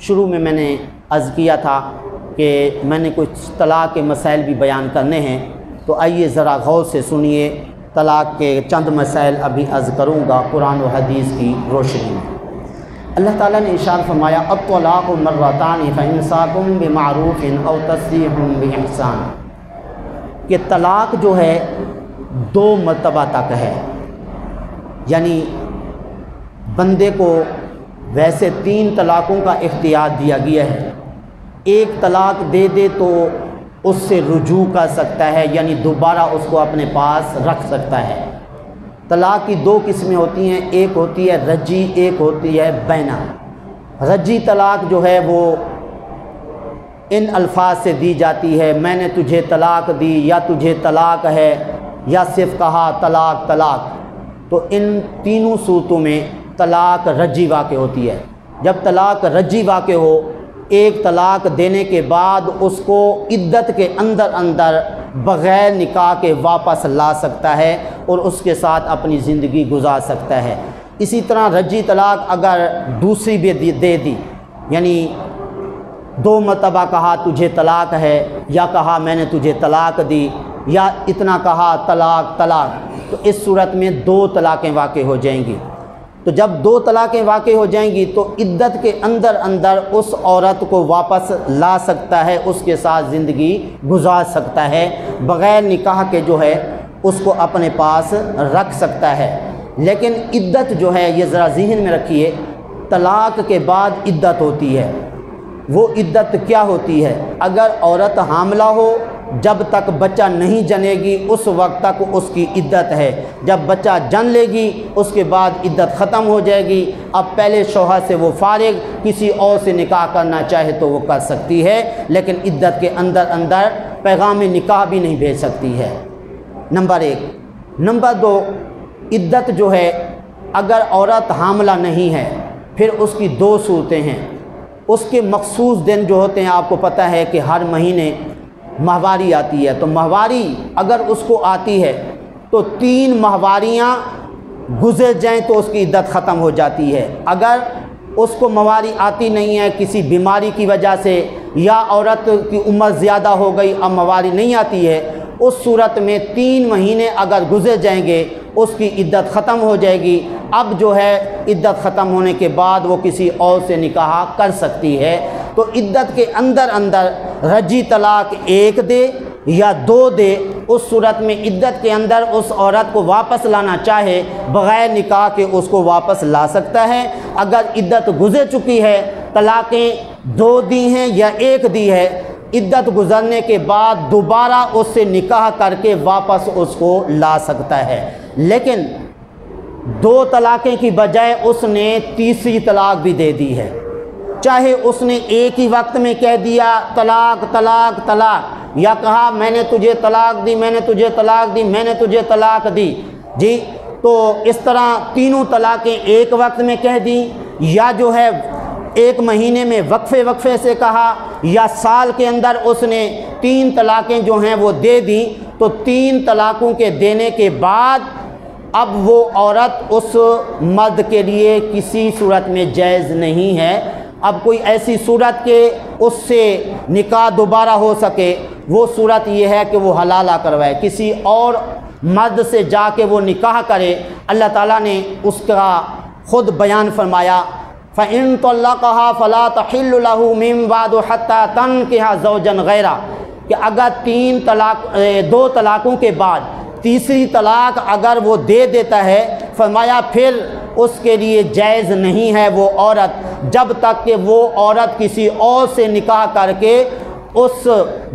شروع میں نے عرض کیا تھا کہ میں نے کچھ طلاق کے مسائل بھی بیان کرنے ہیں، تو آئیے ذرا غور سے سنیے، طلاق کے چند مسائل ابھی عرض کروں گا قرآن و حدیث کی روشنی میں۔ اللہ تعالیٰ نے ارشاد فرمایا الطلاق مرتان فامساک بمعروف او تسریح باحسان، کہ طلاق جو ہے 2 مرتبہ تک ہے، یعنی بندے کو ویسے 3 طلاقوں کا اختیار دیا گیا ہے، ایک طلاق دے دے تو اس سے رجوع کر سکتا ہے، یعنی دوبارہ اس کو اپنے پاس رکھ سکتا ہے۔ طلاق کی 2 قسمیں ہوتی ہیں، ایک ہوتی ہے رجی، ایک ہوتی ہے بینا۔ رجی طلاق جو ہے وہ ان الفاظ سے دی جاتی ہے، میں نے تجھے طلاق دی، یا تجھے طلاق ہے، یا صرف کہا طلاق طلاق، تو ان تینوں صورتوں میں طلاق رجی واقع ہوتی ہے۔ جب طلاق رجی واقع ہو، ایک طلاق دینے کے بعد اس کو عدت کے اندر بغیر نکاح کے واپس لا سکتا ہے اور اس کے ساتھ اپنی زندگی گزار سکتا ہے۔ اسی طرح رجی طلاق اگر دوسری بھی دے دی، یعنی 2 مرتبہ کہا تجھے طلاق ہے، یا کہا میں نے تجھے طلاق دی، یا اتنا کہا طلاق طلاق، تو اس صورت میں 2 طلاقیں واقع ہو جائیں گی۔ تو جب 2 طلاقیں واقع ہو جائیں گی تو عدت کے اندر اس عورت کو واپس لا سکتا ہے، اس کے ساتھ زندگی گزار سکتا ہے، بغیر نکاح کے جو ہے اس کو اپنے پاس رکھ سکتا ہے۔ لیکن عدت جو ہے یہ ذرا ذہن میں رکھیے، طلاق کے بعد عدت ہوتی ہے۔ وہ عدت کیا ہوتی ہے؟ اگر عورت حاملہ ہو، جب تک بچہ نہیں جنے گی اس وقت تک اس کی عدت ہے، جب بچہ جن لے گی اس کے بعد عدت ختم ہو جائے گی۔ اب پہلے شوہر سے وہ فارغ، کسی اور سے نکاح کرنا چاہے تو وہ کر سکتی ہے، لیکن عدت کے اندر پیغام نکاح بھی نہیں بھیج سکتی ہے، نمبر 1۔ نمبر 2، عدت جو ہے اگر عورت حاملہ نہیں ہے پھر اس کی 2 صورتیں ہیں۔ اس کے مخصوص دن جو ہوتے ہیں، آپ کو پتہ ہے کہ ہر مہینے ماہواری آتی ہے، تو ماہواری اگر اس کو آتی ہے تو 3 ماہواریاں گزر جائیں تو اس کی عدت ختم ہو جاتی ہے۔ اگر اس کو ماہواری آتی نہیں ہے کسی بیماری کی وجہ سے، یا عورت کی عمر زیادہ ہو گئی اب ماہواری نہیں آتی ہے، اس صورت میں 3 مہینے اگر گزر جائیں گے اس کی عدت ختم ہو جائے گی۔ اب جو ہے عدت ختم ہونے کے بعد وہ کسی اور سے نکاح کر سکتی ہے۔ تو عدت کے اندر رجی طلاق 1 دے یا 2 دے، اس صورت میں عدت کے اندر اس عورت کو واپس لانا چاہے بغیر نکاح کے اس کو واپس لا سکتا ہے۔ اگر عدت گزر چکی ہے، طلاقیں 2 دی ہیں یا 1 دی ہے، عدت گزرنے کے بعد دوبارہ اس سے نکاح کر کے واپس اس کو لا سکتا ہے۔ لیکن 2 طلاقیں کی بجائے اس نے تیسری طلاق بھی دے دی ہے، چاہے اس نے ایک ہی وقت میں کہہ دیا طلاق طلاق طلاق، یا کہا میں نے تجھے طلاق دی، میں نے تجھے طلاق دی، میں نے تجھے طلاق دی جی، تو اس طرح تینوں طلاقیں ایک وقت میں کہہ دیں، یا جو ہے 1 مہینے میں وقفے سے کہا، یا سال کے اندر اس نے 3 طلاقیں جو ہیں وہ دے دیں، تو 3 طلاقوں کے دینے کے بعد اب وہ عورت اس مرد کے لیے کسی صورت میں جائز نہیں ہے۔ اب کوئی ایسی صورت کہ اس سے نکاح دوبارہ ہو سکے، وہ صورت یہ ہے کہ وہ حلالہ کروائے، کسی اور مرد سے جا کے وہ نکاح کرے۔ اللہ تعالیٰ نے اس کا خود بیان فرمایا فَإِن طَلَّقَهَا فَلَا تَحِلُّ لَهُ مِن بَعْدُ حَتَّى تَنكِحَ زَوْجًا غَيْرَهُ، کہ اگر 2 طلاقوں کے بعد تیسری طلاق اگر وہ دے دیتا ہے، فرمایا پھر اس کے لیے جائز نہیں ہے وہ عورت، جب تک کہ وہ عورت کسی اور سے نکاح کر کے اس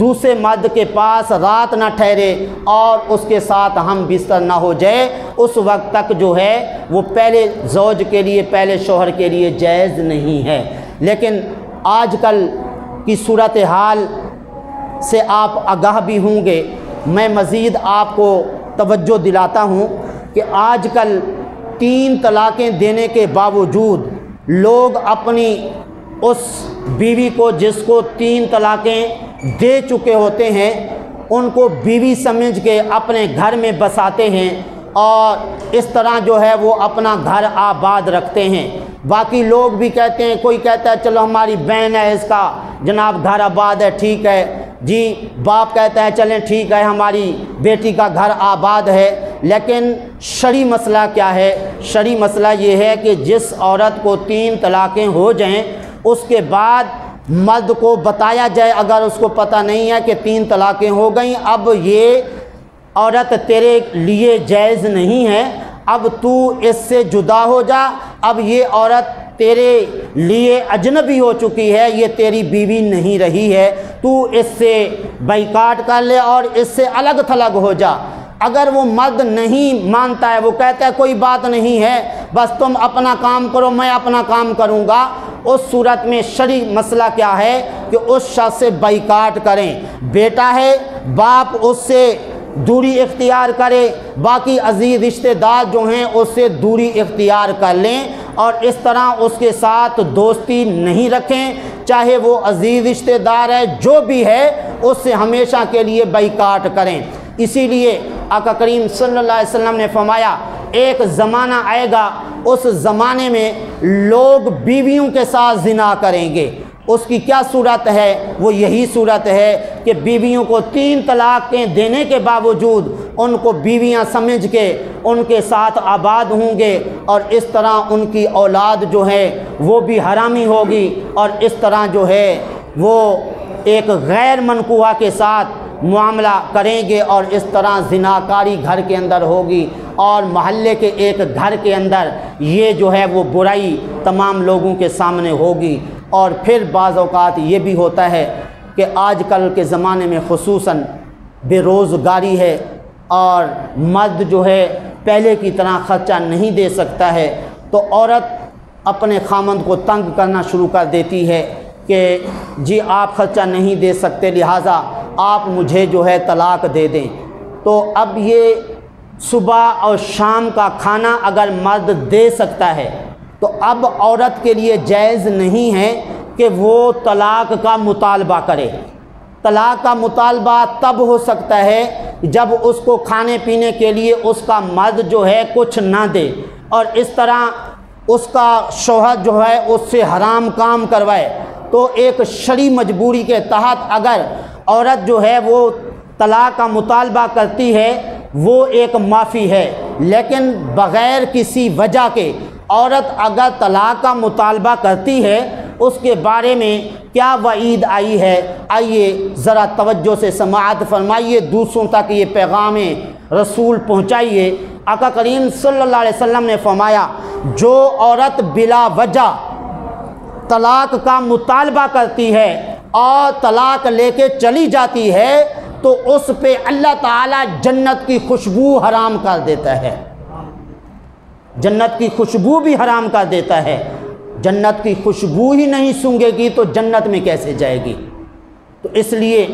دوسرے مرد کے پاس رات نہ ٹھہرے اور اس کے ساتھ ہم بستر نہ ہو جائے، اس وقت تک جو ہے وہ پہلے زوج کے لیے، پہلے شوہر کے لیے جائز نہیں ہے۔ لیکن آج کل کی صورتحال سے آپ آگاہ بھی ہوں گے، میں مزید آپ کو توجہ دلاتا ہوں کہ آج کل 3 طلاقیں دینے کے باوجود لوگ اپنی اس بیوی کو جس کو 3 طلاقیں دے چکے ہوتے ہیں ان کو بیوی سمجھ کے اپنے گھر میں بساتے ہیں، اور اس طرح جو ہے وہ اپنا گھر آباد رکھتے ہیں۔ باقی لوگ بھی کہتے ہیں، کوئی کہتا ہے چلو ہماری بہن ہے اس کا جناب گھر آباد ہے، ٹھیک ہے جی، باپ کہتا ہے چلیں ٹھیک ہے ہماری بیٹی کا گھر آباد ہے۔ لیکن شرعی مسئلہ کیا ہے؟ شرعی مسئلہ یہ ہے کہ جس عورت کو 3 طلاقیں ہو جائیں اس کے بعد مرد کو بتایا جائے، اگر اس کو پتہ نہیں ہے کہ 3 طلاقیں ہو گئیں، اب یہ عورت تیرے لیے جائز نہیں ہے، اب تو اس سے جدا ہو جا، اب یہ عورت تیرے لیے اجنبی ہو چکی ہے، یہ تیری بیوی نہیں رہی ہے، تو اس سے بائیکاٹ کر لے اور اس سے الگ تھلگ ہو جا۔ اگر وہ مرد نہیں مانتا ہے، وہ کہتا ہے کوئی بات نہیں ہے، بس تم اپنا کام کرو میں اپنا کام کروں گا، اس صورت میں شرعی مسئلہ کیا ہے کہ اس شخص سے بائیکاٹ کریں۔ بیٹا ہے، باپ اس سے دوری اختیار کرے، باقی عزیز رشتہ دار جو ہیں اس سے دوری اختیار کر لیں، اور اس طرح اس کے ساتھ دوستی نہیں رکھیں، چاہے وہ عزیز رشتہ دار ہے جو بھی ہے، اس سے ہمیشہ کے لیے بائیکاٹ کریں۔ اسی لیے آقا کریم صلی اللہ علیہ وسلم نے فرمایا ایک زمانہ آئے گا، اس زمانے میں لوگ بیویوں کے ساتھ زنا کریں گے۔ اس کی کیا صورت ہے؟ وہ یہی صورت ہے کہ بیویوں کو 3 طلاقیں دینے کے باوجود ان کو بیویاں سمجھ کے ان کے ساتھ آباد ہوں گے، اور اس طرح ان کی اولاد جو ہے وہ بھی حرامی ہوگی، اور اس طرح جو ہے وہ ایک غیر منکوحہ کے ساتھ معاملہ کریں گے، اور اس طرح زناکاری گھر کے اندر ہوگی، اور محلے کے ایک گھر کے اندر یہ جو ہے وہ برائی تمام لوگوں کے سامنے ہوگی۔ اور پھر بعض اوقات یہ بھی ہوتا ہے کہ آج کل کے زمانے میں خصوصاً بے روزگاری ہے، اور مرد جو ہے پہلے کی طرح خرچہ نہیں دے سکتا ہے، تو عورت اپنے خامند کو تنگ کرنا شروع کر دیتی ہے کہ جی آپ خرچہ نہیں دے سکتے، لہٰذا آپ مجھے جو ہے طلاق دے دیں۔ تو اب یہ صبح اور شام کا کھانا اگر مرد دے سکتا ہے تو اب عورت کے لیے جائز نہیں ہے کہ وہ طلاق کا مطالبہ کرے۔ طلاق کا مطالبہ تب ہو سکتا ہے جب اس کو کھانے پینے کے لیے اس کا مرد جو ہے کچھ نہ دے، اور اس طرح اس کا شوہر جو ہے اس سے حرام کام کروائے، تو ایک شرعی مجبوری کے تحت اگر عورت جو ہے وہ طلاق کا مطالبہ کرتی ہے وہ ایک معافی ہے۔ لیکن بغیر کسی وجہ کے عورت اگر طلاق کا مطالبہ کرتی ہے، اس کے بارے میں کیا وعید آئی ہے، آئیے ذرا توجہ سے سماعت فرمائیے، دوسروں تک یہ پیغام رسول پہنچائیے۔ آقا کریم صلی اللہ علیہ وسلم نے فرمایا جو عورت بلا وجہ طلاق کا مطالبہ کرتی ہے اور طلاق لے کے چلی جاتی ہے تو اس پہ اللہ تعالیٰ جنت کی خوشبو حرام کر دیتا ہے، جنت کی خوشبو بھی حرام کر دیتا ہے۔ جنت کی خوشبو ہی نہیں سونگھے گی تو جنت میں کیسے جائے گی؟ تو اس لیے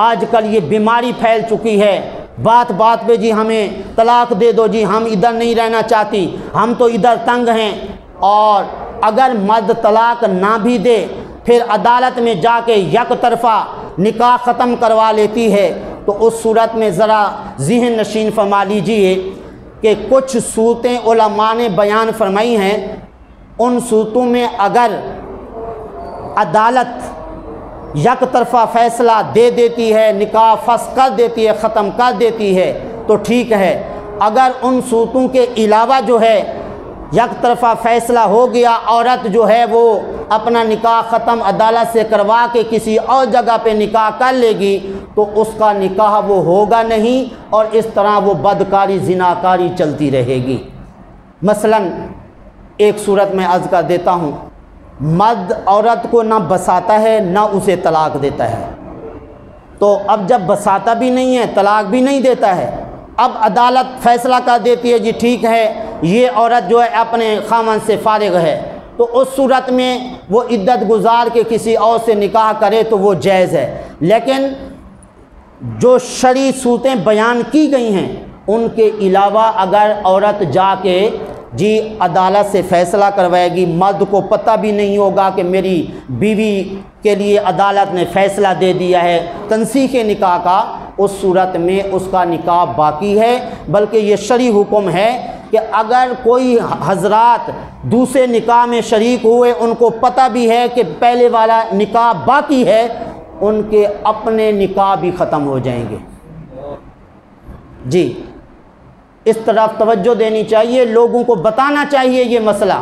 آج کل یہ بیماری پھیل چکی ہے، بات بات پہ جی ہمیں طلاق دے دو، جی ہم ادھر نہیں رہنا چاہتی، ہم تو ادھر تنگ ہیں۔ اور اگر مرد طلاق نہ بھی دے پھر عدالت میں جا کے یک طرفہ نکاح ختم کروا لیتی ہے، تو اس صورت میں ذرا ذہن نشین فرما لیجئے کہ کچھ صورتیں علماء نے بیان فرمائی ہیں، ان صورتوں میں اگر عدالت یک طرفہ فیصلہ دے دیتی ہے، نکاح فسخ کر دیتی ہے، ختم کر دیتی ہے تو ٹھیک ہے۔ اگر ان صورتوں کے علاوہ جو ہے یک طرفہ فیصلہ ہو گیا، عورت جو ہے وہ اپنا نکاح ختم عدالت سے کروا کے کسی اور جگہ پہ نکاح کر لے گی تو اس کا نکاح وہ ہوگا نہیں، اور اس طرح وہ بدکاری زناکاری چلتی رہے گی۔ مثلا ایک صورت میں عرض کر دیتا ہوں، مرد عورت کو نہ بساتا ہے نہ اسے طلاق دیتا ہے، تو اب جب بساتا بھی نہیں ہے طلاق بھی نہیں دیتا ہے، اب عدالت فیصلہ کر دیتی ہے جی ٹھیک ہے یہ عورت جو ہے اپنے خاوند سے فارغ ہے، تو اس صورت میں وہ عدت گزار کے کسی اور سے نکاح کرے تو وہ جائز ہے۔ لیکن جو شرعی صورتیں بیان کی گئی ہیں ان کے علاوہ اگر عورت جا کے جی عدالت سے فیصلہ کروائے گی، مرد کو پتہ بھی نہیں ہوگا کہ میری بیوی کے لیے عدالت نے فیصلہ دے دیا ہے تنسیخ نکاح کا، اس صورت میں اس کا نکاح باقی ہے، بلکہ یہ شرعی حکم ہے کہ اگر کوئی حضرات دوسرے نکاح میں شریک ہوئے، ان کو پتہ بھی ہے کہ پہلے والا نکاح باقی ہے، ان کے اپنے نکاح بھی ختم ہو جائیں گے۔ جی، اس طرف توجہ دینی چاہیے، لوگوں کو بتانا چاہیے یہ مسئلہ۔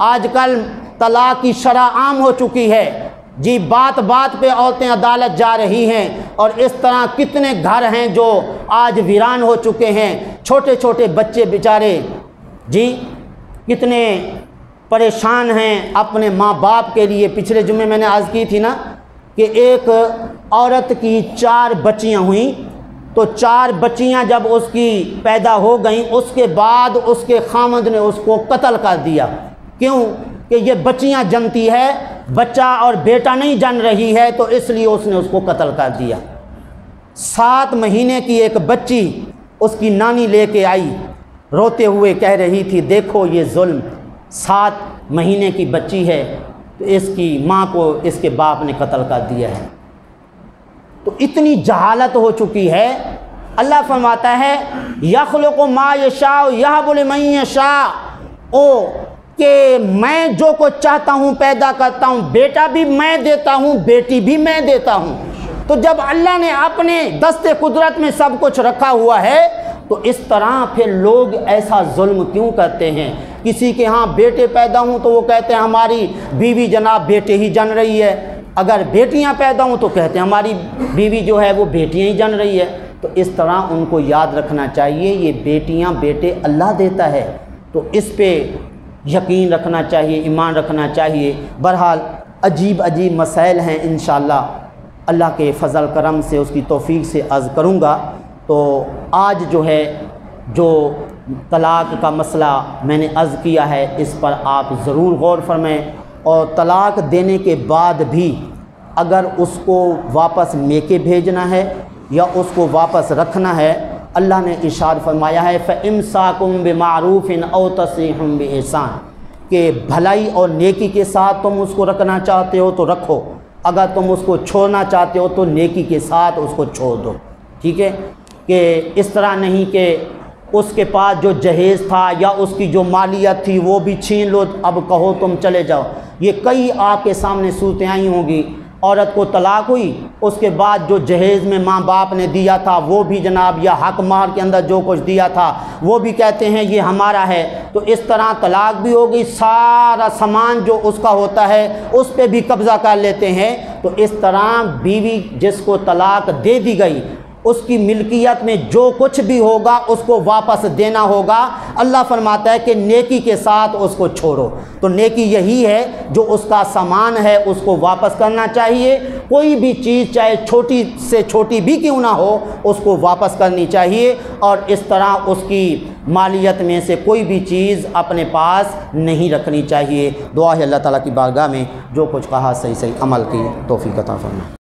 آج کل طلاق کی شرح عام ہو چکی ہے، جی بات بات پہ عورتیں عدالت جا رہی ہیں، اور اس طرح کتنے گھر ہیں جو آج ویران ہو چکے ہیں، چھوٹے چھوٹے بچے بیچارے جی کتنے پریشان ہیں اپنے ماں باپ کے لیے۔ پچھلے جمعے میں نے عرض کی تھی نا کہ ایک عورت کی 4 بچیاں ہوئیں، تو 4 بچیاں جب اس کی پیدا ہو گئیں، اس کے بعد اس کے خامد نے اس کو قتل کر دیا۔ کیوں؟ کہ یہ بچیاں جنتی ہے، بچہ اور بیٹا نہیں جن رہی ہے، تو اس لیے اس نے اس کو قتل کر دیا۔ 7 مہینے کی ایک بچی اس کی نانی لے کے آئی، روتے ہوئے کہہ رہی تھی دیکھو یہ ظلم، 7 مہینے کی بچی ہے تو اس کی ماں کو اس کے باپ نے قتل کر دیا ہے۔ تو اتنی جہالت ہو چکی ہے۔ اللہ فرماتا ہے یخلق ما یشاء یہب لمن یشاء، کہ میں جو کچھ چاہتا ہوں پیدا کرتا ہوں، بیٹا بھی میں دیتا ہوں، بیٹی بھی میں دیتا ہوں۔ تو جب اللہ نے اپنے دست قدرت میں سب کچھ رکھا ہوا ہے، تو اس طرح پھر لوگ ایسا ظلم کیوں کرتے ہیں؟ کسی کے ہاں بیٹے پیدا ہوں تو وہ کہتے ہیں ہماری بیوی جناب بیٹے ہی جن رہی ہے، اگر بیٹیاں پیدا ہوں تو کہتے ہیں ہماری بیوی جو ہے وہ بیٹیاں ہی جن رہی ہے۔ تو اس طرح ان کو یاد رکھنا چاہیے یہ بیٹیاں بیٹے اللہ دیتا ہے، تو اس پہ یقین رکھنا چاہیے، ایمان رکھنا چاہیے۔ بہرحال عجیب عجیب مسائل ہیں، انشاءاللہ اللہ کے فضل کرم سے اس کی توفیق سے عرض کروں گا۔ تو آج جو ہے جو طلاق کا مسئلہ میں نے عرض کیا ہے، اس پر آپ ضرور غور فرمائیں، اور طلاق دینے کے بعد بھی اگر اس کو واپس میکے بھیجنا ہے یا اس کو واپس رکھنا ہے، اللہ نے ارشاد فرمایا ہے فَإِمْسَاكُمْ بِمَعْرُوفٍ أَوْ تَسْرِيحٌ بِإِحْسَانٍ، کہ بھلائی اور نیکی کے ساتھ تم اس کو رکھنا چاہتے ہو تو رکھو، اگر تم اس کو چھوڑنا چاہتے ہو تو نیکی کے ساتھ اس کو چھوڑ دو، ٹھیک ہے؟ کہ اس طرح نہیں کہ اس کے پاس جو جہیز تھا یا اس کی جو مالیت تھی وہ بھی چھین لو، اب کہو تم چلے جاؤ۔ یہ کئی آپ کے سامنے صورتیں آئی ہوں گی، عورت کو طلاق ہوئی، اس کے بعد جو جہیز میں ماں باپ نے دیا تھا وہ بھی جناب، یا حق مہر کے اندر جو کچھ دیا تھا وہ بھی کہتے ہیں یہ ہمارا ہے، تو اس طرح طلاق بھی ہو گئی، سارا سامان جو اس کا ہوتا ہے اس پہ بھی قبضہ کر لیتے ہیں۔ تو اس طرح بیوی جس کو طلاق دے دی گئی، اس کی ملکیت میں جو کچھ بھی ہوگا اس کو واپس دینا ہوگا۔ اللہ فرماتا ہے کہ نیکی کے ساتھ اس کو چھوڑو، تو نیکی یہی ہے جو اس کا سامان ہے اس کو واپس کرنا چاہیے، کوئی بھی چیز چاہے چھوٹی سے چھوٹی بھی کیوں نہ ہو اس کو واپس کرنی چاہیے، اور اس طرح اس کی مالیت میں سے کوئی بھی چیز اپنے پاس نہیں رکھنی چاہیے۔ دعا ہے اللہ تعالیٰ کی بارگاہ میں جو کچھ کہا صحیح عمل کی توفیق عطا فرمائے۔